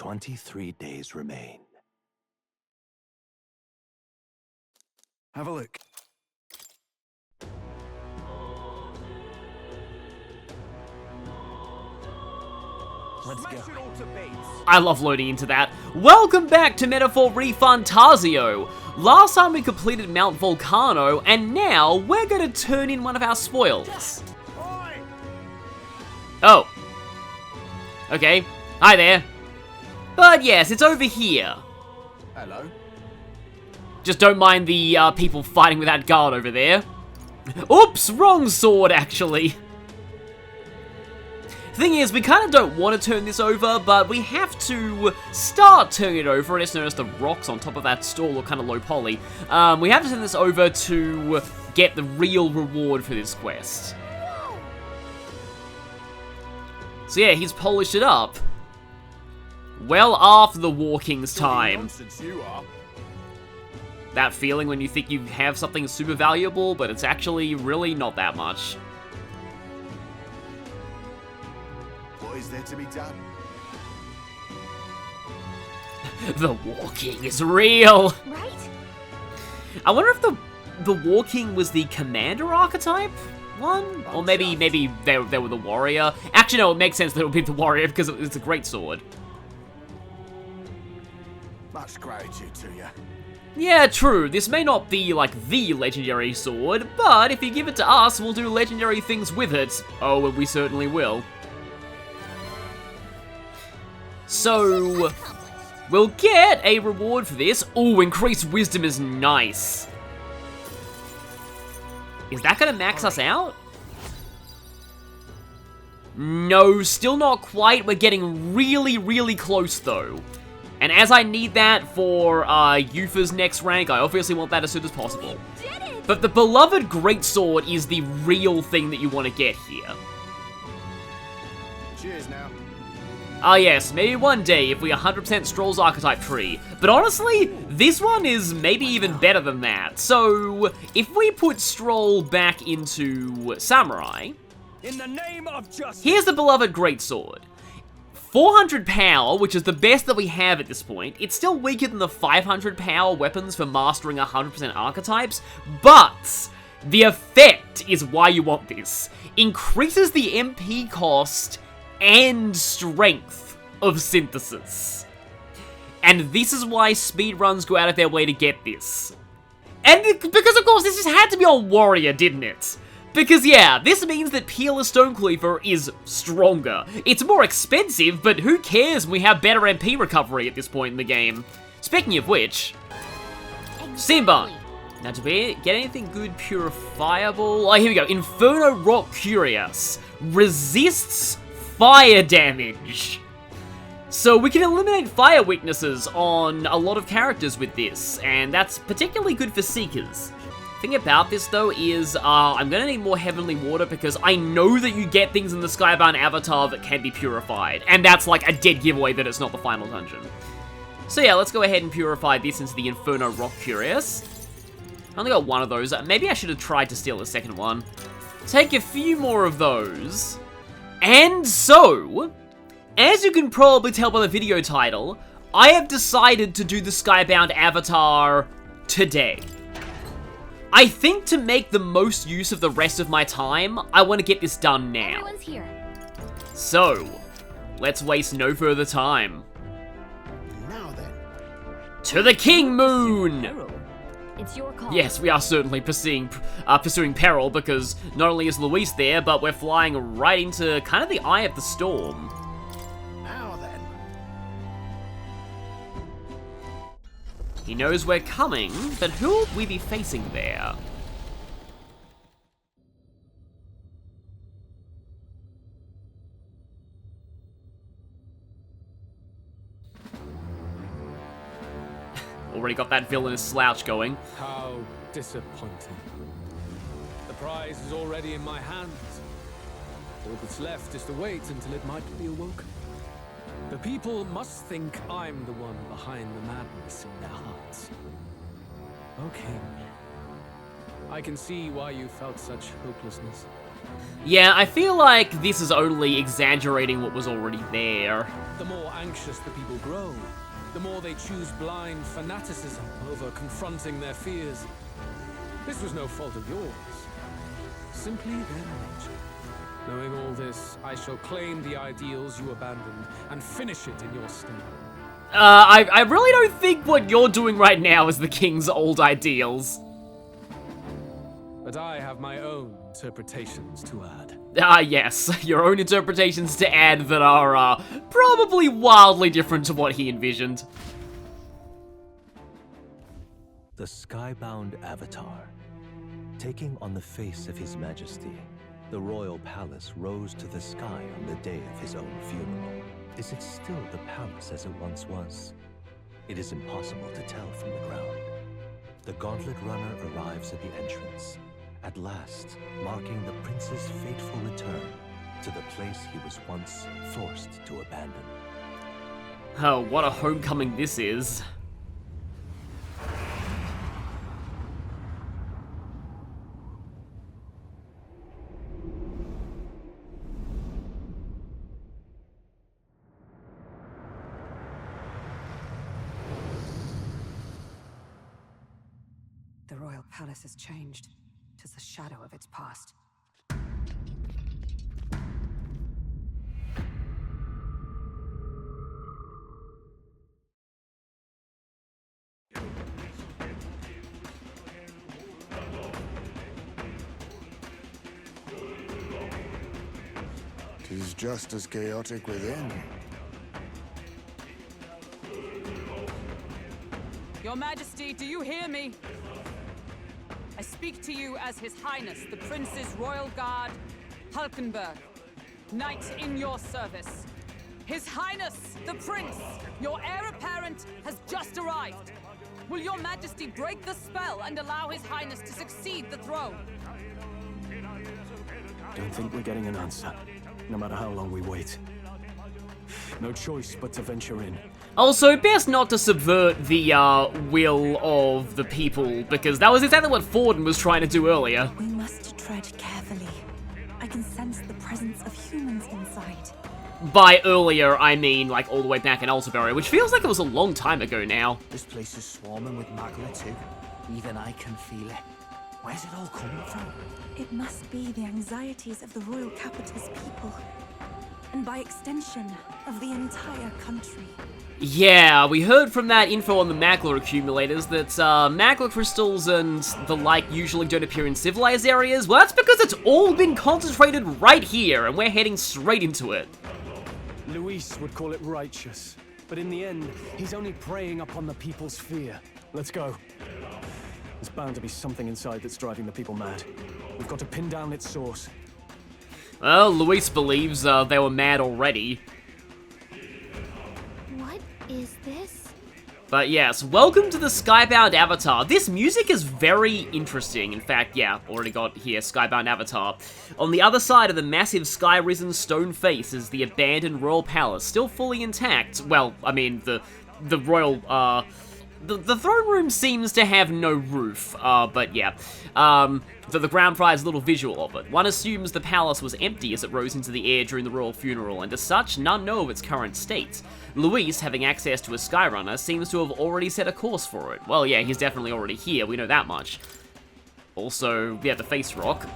23 days remain. Have a look. Let's go. I love loading into that. Welcome back to Metaphor ReFantazio. Last time we completed Mount Volcano, and now we're going to turn in one of our spoils. Oh. Okay. Hi there. But yes, it's over here. Hello. Just don't mind the people fighting with that guard over there. Oops, wrong sword, actually. Thing is, we kind of don't want to turn this over, but we have to start turning it over. I just noticed the rocks on top of that store look kind of low poly. We have to turn this over to get the real reward for this quest. So yeah, he's polished it up. Well after the walking's time. That feeling when you think you have something super valuable, but it's actually really not that much. What is there to be done? The walking is real! Right? I wonder if the walking was the commander archetype one? Or maybe they were the warrior. Actually, no, it makes sense that it would be the warrior because it's a great sword. Much gratitude to you. Yeah, true. This may not be, like, the legendary sword, but if you give it to us, we'll do legendary things with it. Oh, and we certainly will. So, we'll get a reward for this. Ooh, increased wisdom is nice. Is that gonna max us out? No, still not quite. We're getting really, really close, though. And as I need that for Yufa's next rank, I obviously want that as soon as possible. But the beloved greatsword is the real thing that you want to get here. Cheers now. Ah yes, maybe one day if we 100% Stroll's archetype tree. But honestly, this one is maybe even better than that. So, if we put Stroll back into Samurai, In the name of justice. here's the beloved greatsword. 400 power, which is the best that we have at this point. It's still weaker than the 500 power weapons for mastering 100% archetypes, but the effect is why you want this. Increases the MP cost and strength of synthesis. And this is why speedruns go out of their way to get this. And because, of course, this just had to be on Warrior, didn't it? Because, yeah, this means that Peerless Stonecleaver is stronger. It's more expensive, but who cares when we have better MP recovery at this point in the game? Speaking of which, Skybound. Now, do we get anything good purifiable? Oh, here we go. Inferno Rock Curious. Resists fire damage. So we can eliminate fire weaknesses on a lot of characters with this, and that's particularly good for Seekers. Thing about this, though, is I'm going to need more Heavenly Water because I know that you get things in the Skybound avatar that can be purified, and that's like a dead giveaway that it's not the final dungeon. So yeah, let's go ahead and purify this into the Inferno Rock Curious. I only got one of those. Maybe I should have tried to steal the second one. Take a few more of those. And so, as you can probably tell by the video title, I have decided to do the Skybound avatar today. I think to make the most use of the rest of my time, I want to get this done now. Everyone's here. So, let's waste no further time. Now then. To the King Moon! It's your call. Yes, we are certainly pursuing peril because not only is Luis there, but we're flying right into kind of the eye of the storm. Now then. He knows we're coming, but who will we be facing there? Already got that villainous slouch going. How disappointing. The prize is already in my hands. All that's left is to wait until it might be awoken. The people must think I'm the one behind the madness in their hearts. Okay. I can see why you felt such hopelessness. Yeah, I feel like this is only exaggerating what was already there. The more anxious the people grow, the more they choose blind fanaticism over confronting their fears. This was no fault of yours, simply their nature. Knowing all this, I shall claim the ideals you abandoned and finish it in your stead. I really don't think what you're doing right now is the king's old ideals. But I have my own interpretations to add. Yes, your own interpretations to add that are, probably wildly different to what he envisioned. The Skybound Avatar. Taking on the face of His Majesty, the royal palace rose to the sky on the day of his own funeral. Is it still the palace as it once was? It is impossible to tell from the ground. The Gauntlet Runner arrives at the entrance, at last marking the prince's fateful return to the place he was once forced to abandon. Oh, what a homecoming this is. The royal palace has changed. 'Tis a shadow of its past. Tis just as chaotic within. Your Majesty, do you hear me? I speak to you as His Highness, the Prince's Royal Guard, Hulkenberg, Knight in your service. His Highness, the Prince, your heir apparent, has just arrived. Will your Majesty break the spell and allow His Highness to succeed the throne? Don't think we're getting an answer, no matter how long we wait. No choice but to venture in. Also, best not to subvert the, will of the people, because that was exactly what Forden was trying to do earlier. We must tread carefully. I can sense the presence of humans inside. By earlier, I mean, like, all the way back in Altabury, which feels like it was a long time ago now. This place is swarming with magma too. Even I can feel it. Where's it all coming from? It must be the anxieties of the royal capital's people. And by extension, of the entire country. Yeah, we heard from that info on the magma accumulators that magma crystals and the like usually don't appear in civilized areas. Well, that's because it's all been concentrated right here, and we're heading straight into it. Luis would call it righteous, but in the end, he's only preying upon the people's fear. Let's go. There's bound to be something inside that's driving the people mad. We've got to pin down its source. Well, Luis believes they were mad already. What is this? But yes, welcome to the Skybound Avatar. This music is very interesting. In fact, yeah, already got here, Skybound Avatar. On the other side of the massive sky-risen stone face is the abandoned royal palace, still fully intact. Well, I mean, the royal, the throne room seems to have no roof, but yeah. The ground provides a little visual of it. One assumes the palace was empty as it rose into the air during the royal funeral, and as such, none know of its current state. Luis, having access to a Skyrunner, seems to have already set a course for it. Well, yeah, he's definitely already here, we know that much. Also, yeah, the face rock.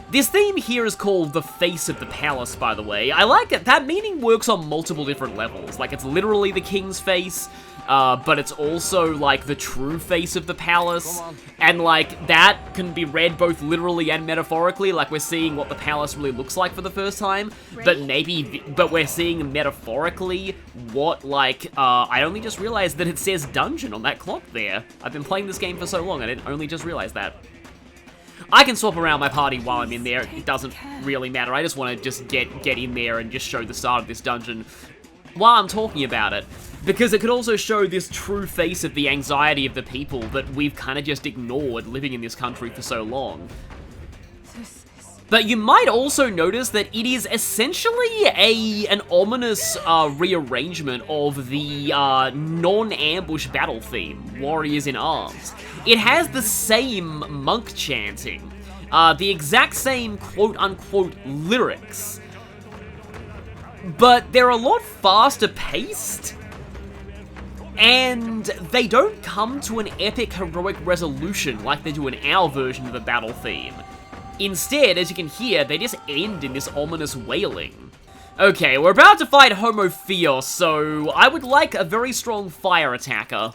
This theme here is called the face of the palace, by the way. I like it. That meaning works on multiple different levels. Like, it's literally the king's face, but it's also, like, the true face of the palace. And, like, that can be read both literally and metaphorically. Like, we're seeing what the palace really looks like for the first time. Right? But we're seeing metaphorically what, like, I only just realized that it says dungeon on that clock there. I've been playing this game for so long, I didn't only just realize that. I can swap around my party while I'm in there, it doesn't really matter. I just want to just get in there and just show the start of this dungeon while I'm talking about it. Because it could also show this true face of the anxiety of the people that we've kind of just ignored living in this country for so long. But you might also notice that it is essentially an ominous rearrangement of the non-ambush battle theme, Warriors in Arms. It has the same monk chanting, the exact same quote-unquote lyrics, but they're a lot faster paced, and they don't come to an epic heroic resolution like they do in our version of the battle theme. Instead, as you can hear, they just end in this ominous wailing. Okay, we're about to fight Homophios, so I would like a very strong fire attacker.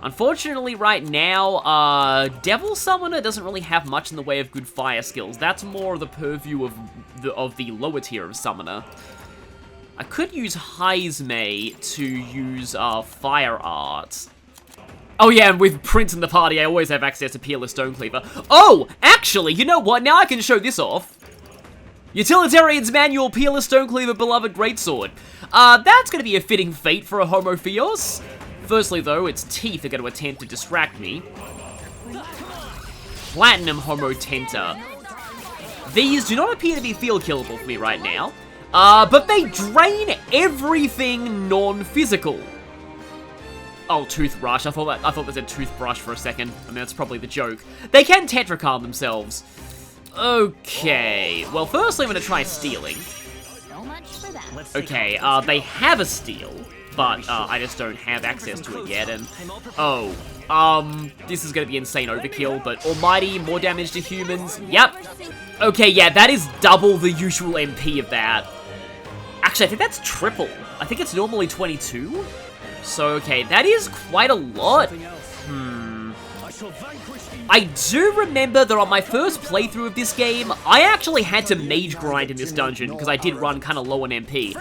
Unfortunately, right now, Devil Summoner doesn't really have much in the way of good fire skills. That's more the purview of the lower tier of Summoner. I could use Heizme to use Fire Art. Oh yeah, and with Prince in the party, I always have access to Peerless Stonecleaver. Oh, actually, you know what? Now I can show this off. Utilitarian's Manual, Peerless Stonecleaver, Beloved Greatsword. That's going to be a fitting fate for a Homophios. Firstly, though, its teeth are going to attempt to distract me. Platinum Homotenta. These do not appear to be field killable for me right now, but they drain everything non-physical. Oh, Toothbrush. I thought they said toothbrush for a second. I mean, that's probably the joke. They can Tetracarm themselves. Okay. Well, firstly, I'm going to try stealing. So much for that. Okay, they have a steal, but I just don't have access to it yet, and... Oh, this is going to be insane overkill, but Almighty, more damage to humans. Yep. Okay, yeah, that is double the usual MP of that. Actually, I think that's triple. I think it's normally 22. So, okay, that is quite a lot. I do remember that on my first playthrough of this game, I actually had to mage grind in this dungeon because I did run kind of low on MP.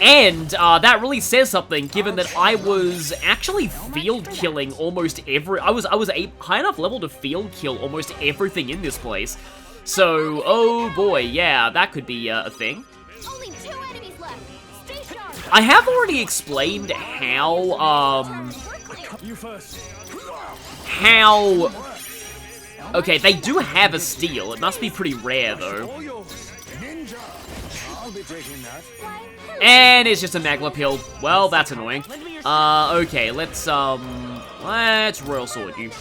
And that really says something, given that I was actually field killing almost every... I was a high enough level to field kill almost everything in this place. So, oh boy, yeah, that could be a thing. Only 2 enemies left. Stay sharp. I have already explained how, okay, they do have a steal. It must be pretty rare, though. And it's just a Maglapil. Well, that's annoying. Okay, let's Royal Sword you.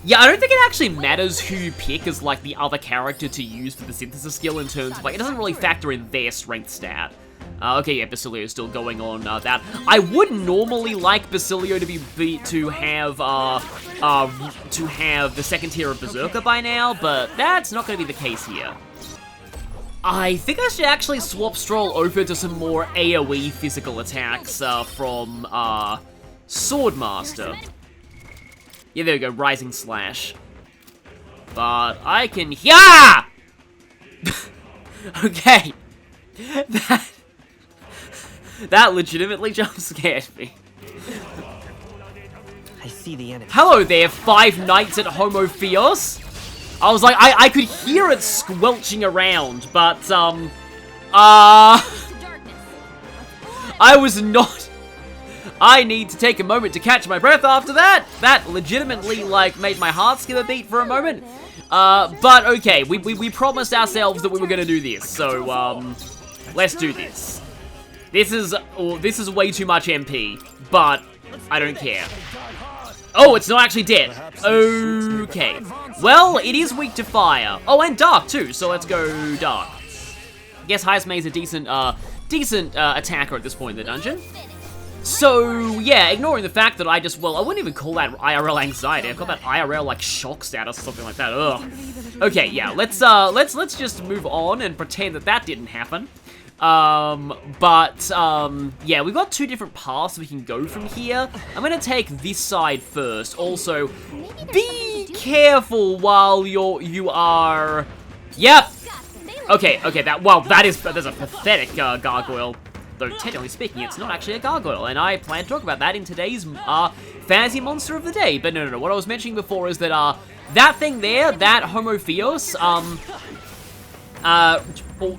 Yeah, I don't think it actually matters who you pick as, like, the other character to use for the Synthesis skill in terms of, like, it doesn't really factor in their strength stat. Okay, yeah, Basilio is still going on that. I would normally like Basilio to have the second tier of Berserker by now, but that's not going to be the case here. I think I should actually swap Stroll over to some more AoE physical attacks from Swordmaster. Yeah, there we go, Rising Slash. But I can... Yeah! Okay. That legitimately jump scared me. I see the enemy. Hello there, 5 Knights at Homophios. I was like, I could hear it squelching around, but, I was not... I need to take a moment to catch my breath after that. That legitimately, like, made my heart skip a beat for a moment. But okay, we promised ourselves that we were gonna do this, so, let's do this. This is way too much MP, but I don't care. Oh, it's not actually dead. Okay. Well, it is weak to fire. Oh, and dark too, so let's go dark. I guess Heizme is a decent attacker at this point in the dungeon. So, yeah, ignoring the fact that I wouldn't even call that IRL anxiety. I call that IRL, like, shock status or something like that. Ugh. Okay, yeah, let's just move on and pretend that didn't happen. Yeah, we've got 2 different paths we can go from here. I'm gonna take this side first. Also, be careful while you are... Yep! Okay, there's a pathetic gargoyle. Though, technically speaking, it's not actually a gargoyle, and I plan to talk about that in today's, fantasy monster of the day. But no, what I was mentioning before is that, that thing there, that Homophios,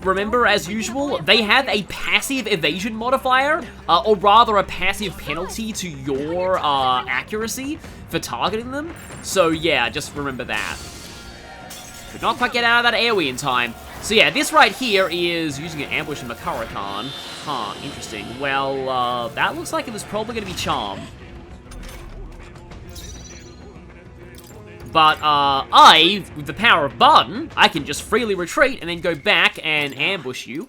remember, as usual, they have a passive evasion modifier, or rather a passive penalty to your, accuracy for targeting them. So, yeah, just remember that. Could not quite get out of that AoE in time. So yeah, this right here is using an ambush in Makarakan. Huh, interesting. Well, that looks like it was probably going to be Charm. But, with the power of Barden, I can just freely retreat and then go back and ambush you.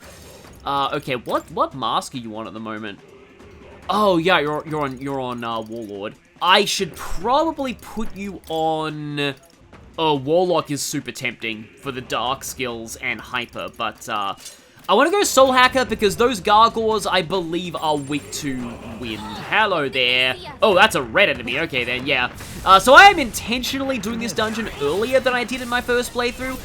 Okay, what mask are you on at the moment? Oh, yeah, you're on Warlord. I should probably put you on... Oh, Warlock is super tempting for the Dark skills and Hyper, but, I want to go Soul Hacker because those Gargoyles, I believe, are weak to wind. Hello there. Oh, that's a red enemy. Okay, then, yeah. So I am intentionally doing this dungeon earlier than I did in my first playthrough,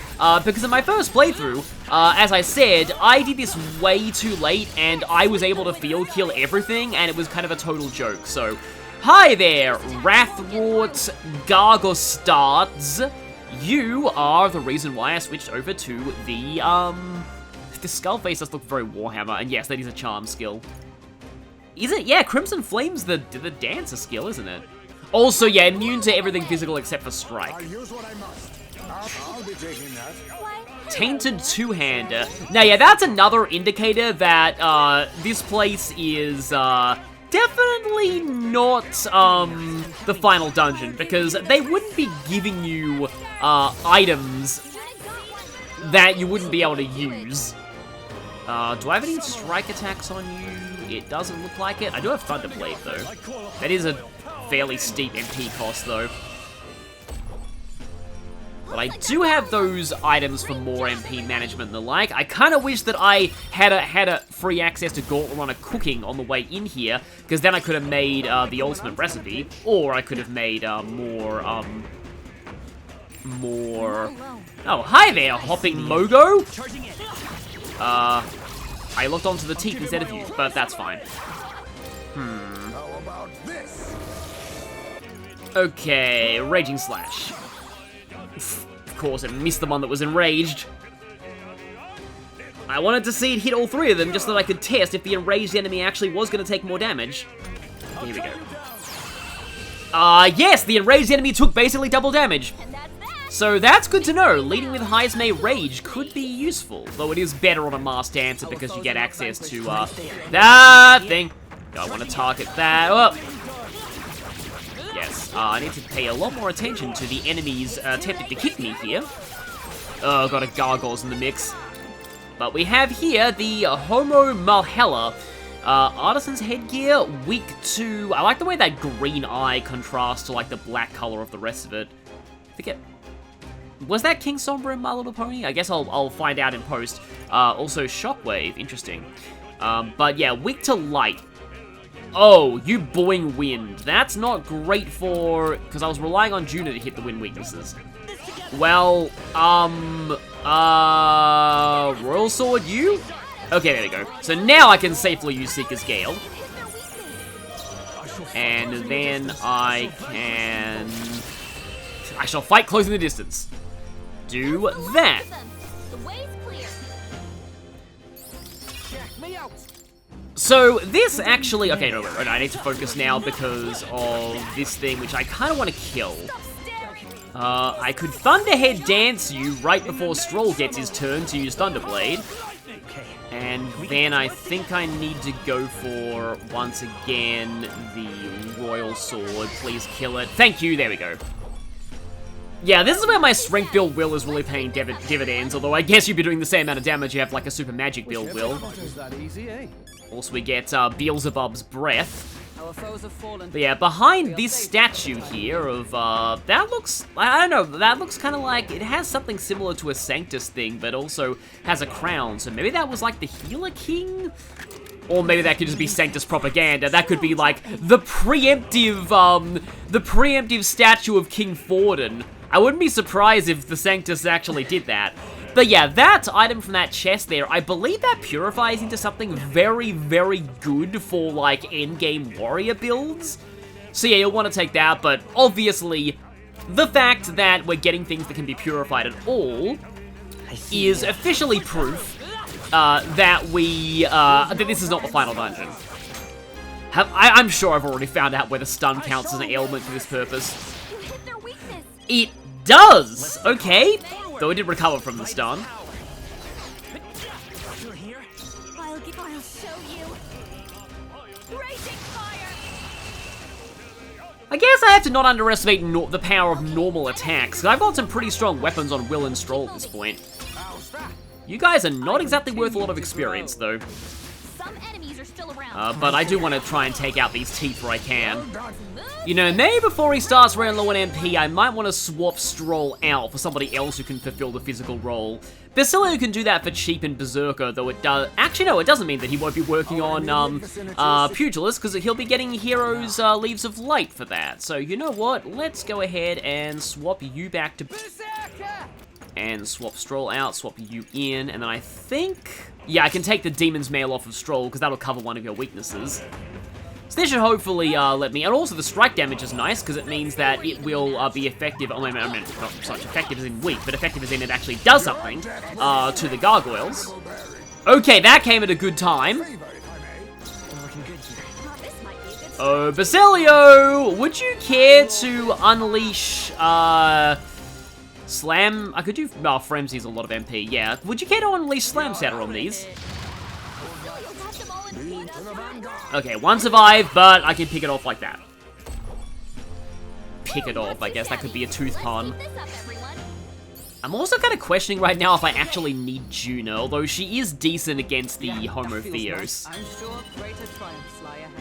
because in my first playthrough, as I said, I did this way too late, and I was able to field kill everything, and it was kind of a total joke, so... Hi there, Wrathwort Gargostards. You are the reason why I switched over to the Skullface does look very Warhammer, and yes, that is a charm skill. Is it? Yeah, Crimson Flame's the dancer skill, isn't it? Also, yeah, immune to everything physical except for strike. I'll use what I must. I'll be taking that. Tainted Two-Hander. Now, yeah, that's another indicator that this place is definitely not the final dungeon, because they wouldn't be giving you items that you wouldn't be able to use. Do I have any strike attacks on you? It doesn't look like it. I do have Thunderblade, though. That is a fairly steep MP cost, though. But I do have those items for more MP management and the like. I kind of wish that I had a free access to Gauntlet Runner cooking on the way in here, because then I could have made the ultimate recipe, or I could have made more... Oh, hi there, Hopping Mogo! I looked onto the teeth instead of you, but that's fine. How about this? Okay, Raging Slash. Of course, it missed the one that was enraged. I wanted to see it hit all three of them just so that I could test if the enraged enemy actually was going to take more damage. Here we go. Yes, the enraged enemy took basically double damage. So that's good to know. Leading with Heismay Rage could be useful, though it is better on a Masked Dancer because you get access to, that thing. I want to target that. Oh. Yes, I need to pay a lot more attention to the enemies attempting to kick me here. Oh, got a Gargoyles in the mix. But we have here the Homo Malhella. Artisan's headgear, weak to... I like the way that green eye contrasts to, like, the black color of the rest of it. I forget... Was that King Sombra in My Little Pony? I guess I'll find out in post. Also, Shockwave, interesting. But yeah, weak to light. Oh, you boing wind. That's not great for... Because I was relying on Juna to hit the wind weaknesses. Well, Royal Sword, you? Okay, there we go. So now I can safely use Seeker's Gale. And then I can... I shall fight close in the distance. Do that. So this actually... Okay, no, I need to focus now because of this thing, which I kind of want to kill. I could Thunderhead Dance you right before Stroll gets his turn to use Thunderblade. And then I think I need to go for, once again, the Royal Sword. Please kill it. Thank you, there we go. Yeah, this is where my strength build will is really paying dividends, although I guess you'd be doing the same amount of damage you have like a super magic build will. Also, we get Beelzebub's Breath. But yeah, behind this statue here of, that looks, I don't know, that looks kind of like, it has something similar to a Sanctus thing, but also has a crown, so maybe that was like the Healer King? Or maybe that could just be Sanctus propaganda. That could be like the preemptive statue of King Forden. I wouldn't be surprised if the Sanctus actually did that. But yeah, that item from that chest there, I believe that purifies into something very, very good for, like, endgame warrior builds. So yeah, you'll want to take that, but obviously, the fact that we're getting things that can be purified at all is officially proof that that this is not the final dungeon. I'm sure I've already found out whether stun counts as an ailment for this purpose. It does! Okay. Though it did recover from the stun. I'll show you. Raging fire. I guess I have to not underestimate the power of normal attacks, because I've got some pretty strong weapons on Will and Stroll at this point. You guys are not exactly worth a lot of experience, though. Some enemies are still around. But I do want to try and take out these teeth where I can. You know, maybe before he starts running low on MP, I might want to swap Stroll out for somebody else who can fulfill the physical role. Basilio can do that for cheap in Berserker, though it does... Actually, no, it doesn't mean that he won't be working on, Pugilist, because he'll be getting Heroes, Leaves of Light for that. So, you know what? Let's go ahead and swap you back to... And swap Stroll out, swap you in, and then I think... Yeah, I can take the Demon's Mail off of Stroll, because that'll cover one of your weaknesses. So this should hopefully let me... And also the strike damage is nice, because it means that it will be effective... I mean, not so much effective as in weak, but effective as in it actually does something to the gargoyles. Okay, that came at a good time. Oh, Basilio! Would you care to unleash... Slam... I could do... Oh, Frenzy's a lot of MP, yeah. Would you care to unleash Slam Shatter on these? Okay, one survived, but I can pick it off like that. Pick it off, I guess. That could be a tooth pun. I'm also kind of questioning right now if I actually need Juna, although she is decent against the Homo Theos. I'm sure greater triumphs lie ahead.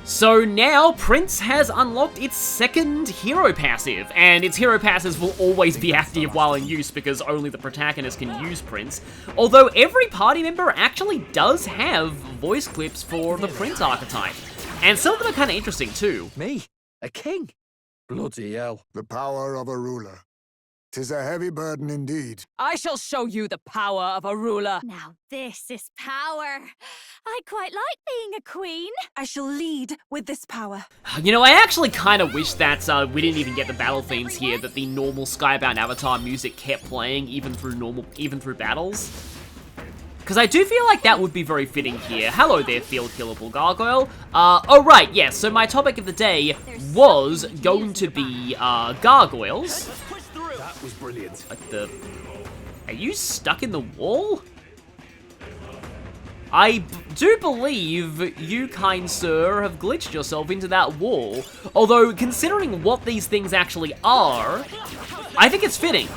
So now, Prince has unlocked its second hero passive, and its hero passives will always be active while in use because only the protagonist can use Prince, although every party member actually does have voice clips for the Prince archetype, and some of them are kind of interesting too. Me? A king? Bloody hell. The power of a ruler. 'Tis a heavy burden indeed. I shall show you the power of a ruler. Now this is power. I quite like being a queen. I shall lead with this power. You know, I actually kind of wish that we didn't even get the battle themes here, that the normal Skybound Avatar music kept playing even through battles. Because I do feel like that would be very fitting here. Hello there, Field Killable Gargoyle. Oh right, yes, so my topic of the day was going to be gargoyles. That was brilliant. Like the... Are you stuck in the wall? I do believe you, kind sir, have glitched yourself into that wall. Although, considering what these things actually are, I think it's fitting.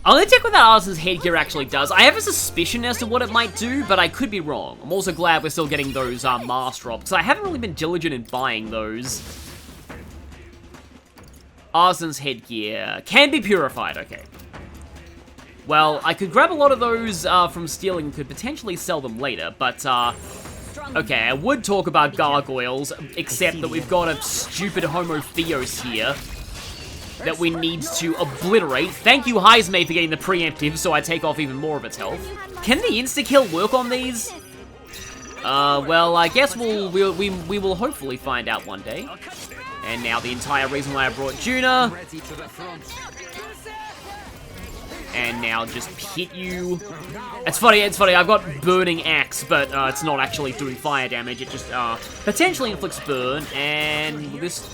I'll check what that artisan's headgear actually does. I have a suspicion as to what it might do, but I could be wrong. I'm also glad we're still getting those mask drops, because I haven't really been diligent in buying those. Artisan's headgear can be purified, okay. Well, I could grab a lot of those from stealing and could potentially sell them later, but, okay, I would talk about gargoyles, except that we've got a stupid Homo Theos here that we need to obliterate. Thank you, Heismay, for getting the preemptive, so I take off even more of its health. Can the insta-kill work on these? Well, I guess we will hopefully find out one day. And now the entire reason why I brought Juna. And now just hit you. It's funny, I've got Burning Axe, but it's not actually doing fire damage. It just potentially inflicts burn, and this...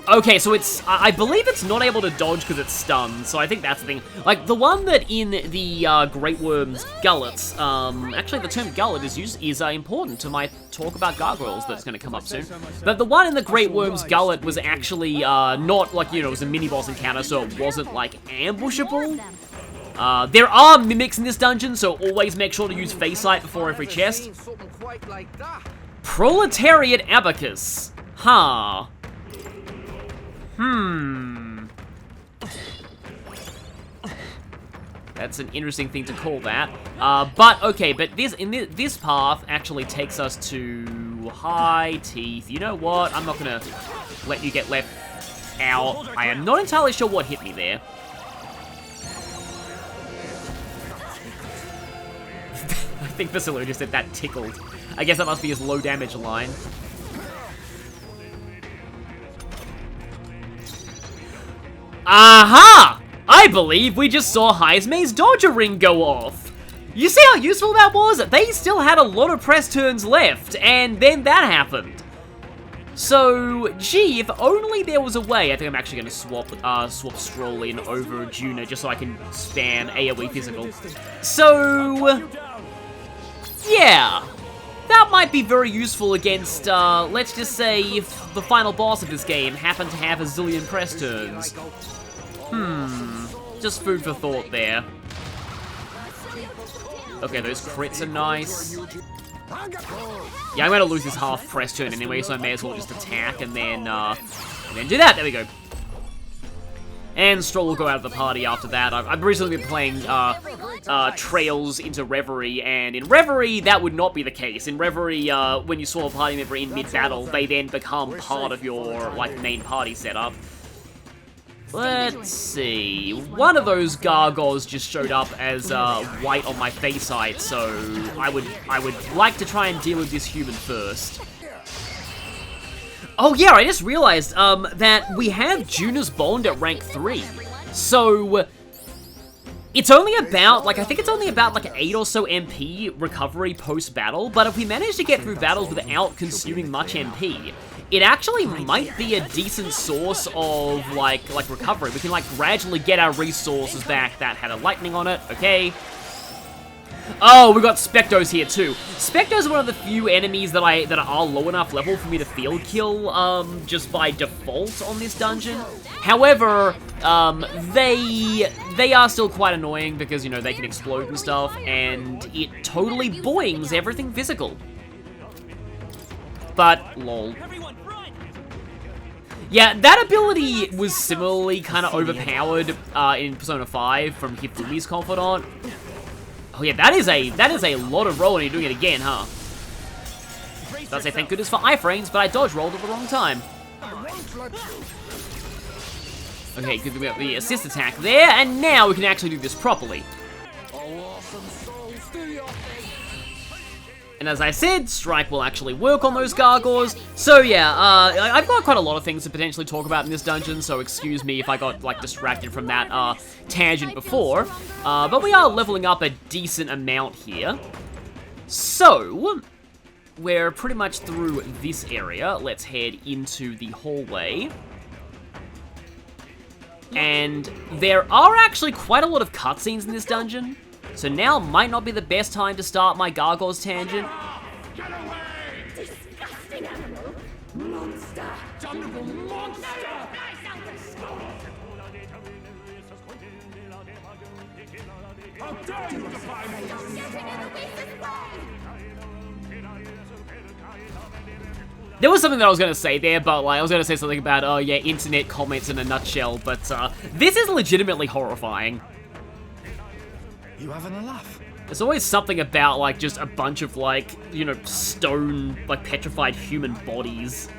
Okay, so it's... I believe it's not able to dodge because it's stunned, so I think that's the thing. Like, the one that in the Great Worm's gullets, actually the term gullet is important to my talk about gargoyles that's going to come up soon. But the one in the Great Worm's gullet was actually not, like, you know, it was a mini-boss encounter, so it wasn't, like, ambushable. There are mimics in this dungeon, so always make sure to use Face Sight before every chest. Proletariat Abacus. Huh. That's an interesting thing to call that. But okay, but this path actually takes us to High Teeth. You know what? I'm not gonna let you get left out. I am not entirely sure what hit me there. I think Basilio just said that tickled. I guess that must be his low damage line. Aha! I believe we just saw Heismay's Dodger Ring go off. You see how useful that was? They still had a lot of press turns left, and then that happened. So, gee, if only there was a way. I think I'm actually going to swap Stroll in over Juna just so I can spam AoE physical. So, yeah. that might be very useful against, let's just say, if the final boss of this game happened to have a zillion press turns. Just food for thought there. Okay, those crits are nice. Yeah, I'm gonna lose this half press turn anyway, so I may as well just attack and then do that. There we go. And Stroll will go out of the party after that. I've recently been playing Trails into Reverie, and in Reverie, that would not be the case. In Reverie, when you saw a party member in mid-battle, they then become part of your, like, main party setup. Let's see. One of those gargoyles just showed up as white on my face height, so I would like to try and deal with this human first. Oh yeah, I just realized that we have Juna's Bond at rank 3. So it's only about, like, I think it's only about like 8 or so MP recovery post-battle, but if we manage to get through battles without consuming much MP, it actually might be a decent source of, like recovery. We can, like, gradually get our resources back. That had a lightning on it, okay. Oh, we got Spectos here, too. Spectos are one of the few enemies that are low enough level for me to field kill, just by default on this dungeon. However, they are still quite annoying because, you know, they can explode and stuff, and it totally boings everything physical. But, lol. Yeah, that ability was similarly kind of overpowered in Persona 5 from Hifumi's Confidant. Oh yeah, that is a lot of rolling. You're doing it again, huh? I'd say thank goodness for iframes, but I dodge rolled at the wrong time. Okay, good, we got the assist attack there, and now we can actually do this properly. And as I said, Strike will actually work on those gargoyles. So yeah, I've got quite a lot of things to potentially talk about in this dungeon, so excuse me if I got, like, distracted from that tangent before. But we are leveling up a decent amount here. So, we're pretty much through this area. Let's head into the hallway. And there are actually quite a lot of cutscenes in this dungeon. So now might not be the best time to start my gargoyles tangent. Get away! Disgusting animal! Monster! Damnable monster! How dare you defy me! There was something that I was going to say there, but, like, I was going to say something about, oh yeah, internet comments in a nutshell, but this is legitimately horrifying. You having a laugh? There's always something about, like, just a bunch of, like, you know, stone, like, petrified human bodies.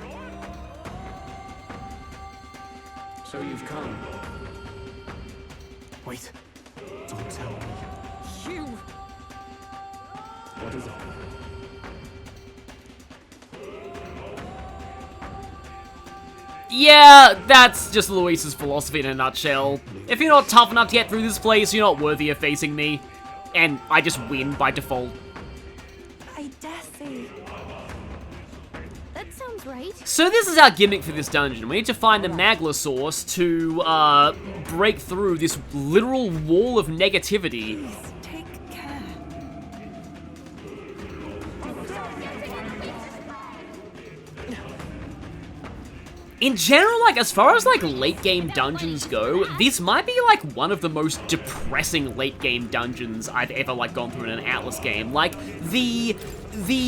So you've come. Wait. Don't tell me. You! What is it? Yeah, that's just Luis's philosophy in a nutshell. If you're not tough enough to get through this place, you're not worthy of facing me. And I just win by default. I dare say. That sounds right. So this is our gimmick for this dungeon. We need to find the Magla source to break through this literal wall of negativity. Please take care. In general, like, as far as, like, late-game dungeons go, this might be, like, one of the most depressing late-game dungeons I've ever, like, gone through in an Atlas game. Like, the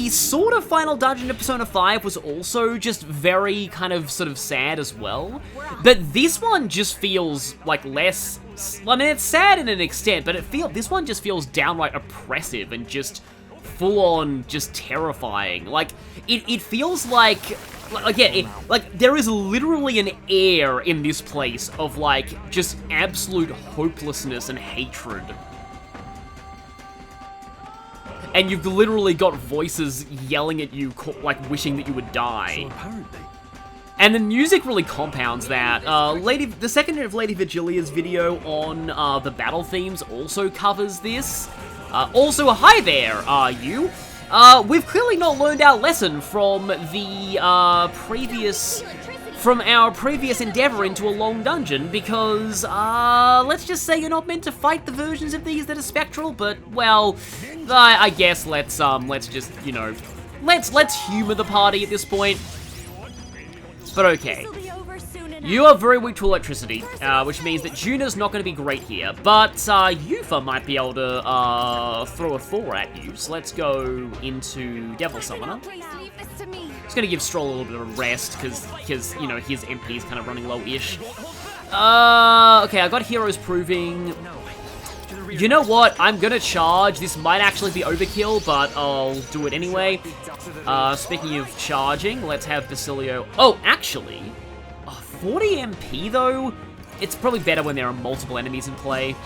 sort of final dungeon of Persona 5 was also just very kind of sort of sad as well. But this one just feels, like, less... I mean, it's sad in an extent, but this one just feels downright oppressive and just full-on just terrifying. Like, it feels like... Again, like, there is literally an air in this place of, like, just absolute hopelessness and hatred. And you've literally got voices yelling at you, like, wishing that you would die. So apparently. And the music really compounds that. The second of Lady Vigilia's video on the battle themes also covers this. Also, hi there, you. We've clearly not learned our lesson from the our previous endeavor into a long dungeon, because let's just say you're not meant to fight the versions of these that are spectral. But well, I guess let's just, you know, let's humor the party at this point. But okay. You are very weak to electricity, which means that Juna's not going to be great here. But Yufa might be able to throw a Thor at you. So let's go into Devil Summoner. Just going to give Stroll a little bit of a rest, because you know, his MP is kind of running low-ish. Okay, I got Heroes Proving. You know what? I'm going to charge. This might actually be overkill, but I'll do it anyway. Speaking of charging, let's have Basilio. Oh, actually... 40 MP though? It's probably better when there are multiple enemies in play.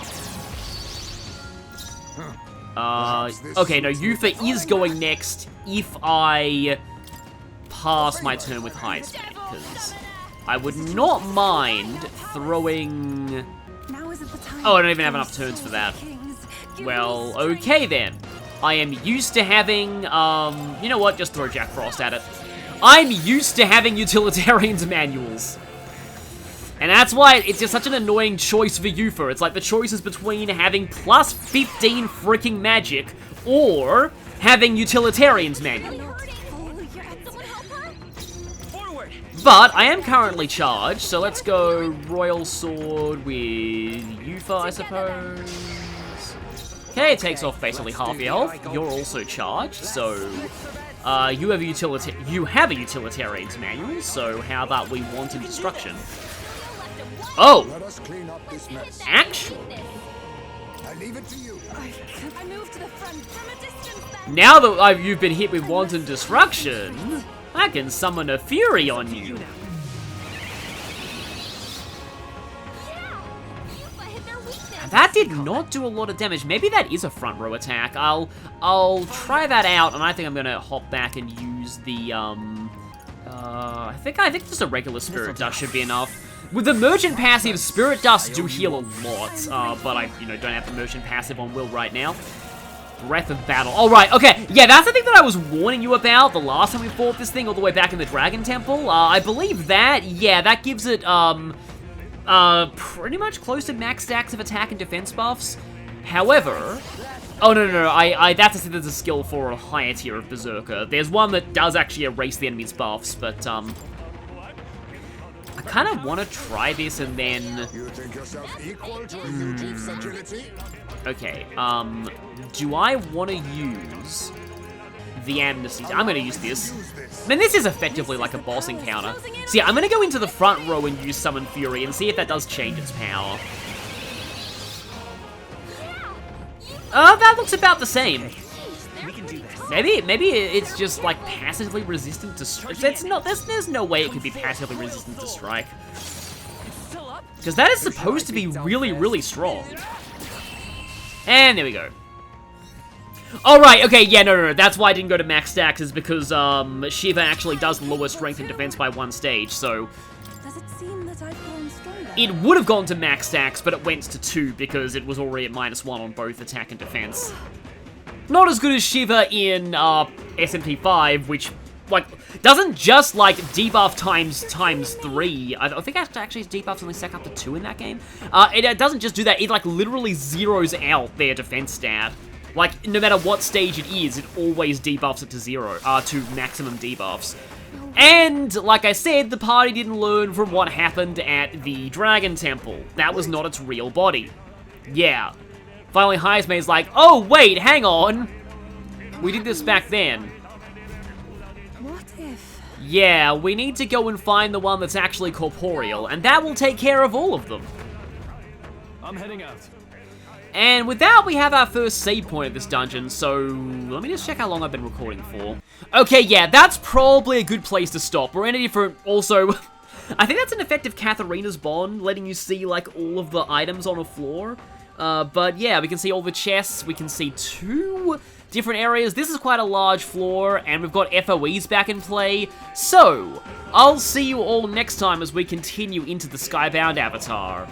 Okay, no, Yufa is going next if I pass my turn with high speed, because I would not mind throwing... Oh, I don't even have enough turns for that. Well, okay then. I am used to having, you know what, just throw Jack Frost at it. I'm used to having utilitarians manuals. And that's why it's just such an annoying choice for Yufa. It's like the choice is between having plus 15 freaking magic or having utilitarians manual. But I am currently charged, so let's go Royal Sword with Yufa, I suppose. Okay, it takes off basically half your health. You're also charged, so you have a utilitarians manual. So how about we Wanton Destruction? Oh, actually, now that you've been hit with Wanton Destruction, I can summon a Fury on you. That did not do a lot of damage. Maybe that is a front row attack. I'll try that out, and I think I'm gonna hop back and use the I think just a regular Spirit Dust should be enough. With the Merchant passive, Spirit Dust do heal a lot, but I, don't have the Merchant passive on Will right now. Breath of Battle. All right, okay, yeah, that's the thing that I was warning you about the last time we fought this thing all the way back in the Dragon Temple. I believe that, yeah, that gives it, pretty much close to max stacks of attack and defense buffs. However, oh, no, that's a skill for a higher tier of Berserker. There's one that does actually erase the enemy's buffs, but, I kind of want to try this and then... Okay, do I want to use the Amnesty? I'm going to use this. I mean, this is effectively like a boss encounter. So yeah, I'm going to go into the front row and use Summon Fury and see if that does change its power. That looks about the same. Maybe it's just like passively resistant to strike. There's no way it could be passively resistant to strike. Because that is supposed to be really, really strong. And there we go. Alright, okay, yeah, no, that's why I didn't go to max stacks, is because Shiva actually does lower strength and defense by 1 stage, so... Does it seem that I've grown stronger? It would have gone to max stacks, but it went to 2 because it was already at -1 on both attack and defense. Not as good as Shiva in SMP5, which, like, doesn't just, like, debuff times 3. I think actually his debuffs only stack up to 2 in that game. It doesn't just do that, it, like, literally zeroes out their defense stat. Like, no matter what stage it is, it always debuffs it to 0, to maximum debuffs. And, like I said, the party didn't learn from what happened at the Dragon Temple. That was not its real body. Yeah. Finally, Heismay's like, oh, wait, hang on. We did this back then. What if? Yeah, we need to go and find the one that's actually corporeal, and that will take care of all of them. I'm heading out. And with that, we have our first save point of this dungeon, so let me just check how long I've been recording for. Okay, yeah, that's probably a good place to stop. We're in a different, also, I think that's an effective Katharina's Bond, letting you see, like, all of the items on a floor. But yeah, we can see all the chests, we can see 2 different areas. This is quite a large floor, and we've got FOEs back in play. So, I'll see you all next time as we continue into the Skybound Avatar.